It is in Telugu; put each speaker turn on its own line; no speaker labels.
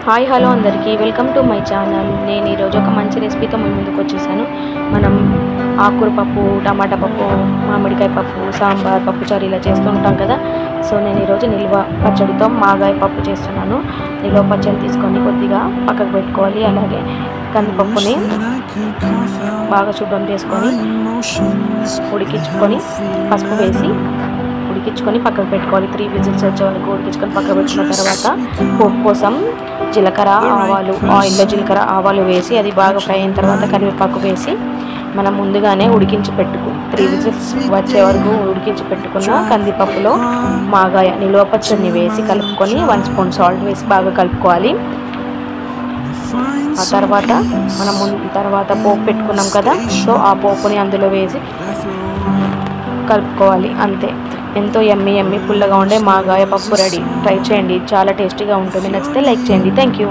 హాయ్ హలో అందరికీ వెల్కమ్ టు మై ఛానల్. నేను ఈరోజు ఒక మంచి రెసిపీతో మీ ముందుకు వచ్చేసాను. మనం ఆకుకూర పప్పు, టమాటా పప్పు, మామిడికాయ పప్పు, సాంబార్, పప్పుచారు ఇలా చేస్తూ ఉంటాం కదా. సో నేను ఈరోజు నిల్వ పచ్చడితో మాగాయ పప్పు చేస్తున్నాను. నిల్వ పచ్చడి తీసుకొని కొద్దిగా పక్కకు పెట్టుకోవాలి. అలాగే కందిపప్పుని బాగా శుభ్రం చేసుకొని ఉడికించుకొని పసుపు వేసి ఉడికించుకొని పక్కకు పెట్టుకోవాలి. 3 విజిల్స్ వచ్చే వరకు ఉడికించుకొని పక్కకు పెట్టుకున్న తర్వాత పోపు కోసం జీలకర్ర ఆవాలు, ఆయిల్లో జీలకర్ర ఆవాలు వేసి అది బాగా ఫ్రై అయిన తర్వాత కరివేపాకు వేసి మనం ముందుగానే ఉడికించి 3 విజిల్స్ వచ్చే వరకు ఉడికించి పెట్టుకున్న కందిపప్పులో మాగాయ నిల్వ పచ్చడిని వేసి కలుపుకొని 1 స్పూన్ సాల్ట్ వేసి బాగా కలుపుకోవాలి. ఆ తర్వాత మనం తర్వాత పోపు పెట్టుకున్నాం కదా, సో ఆ పోపుని అందులో వేసి కలుపుకోవాలి. అంతే, ఎంతో యమ్మీ పుల్లగా ఉండే మాగాయ పప్పు రెడీ. ట్రై చేయండి, చాలా టేస్టీగా ఉంటుంది. నచ్చితే లైక్ చేయండి. Thank you.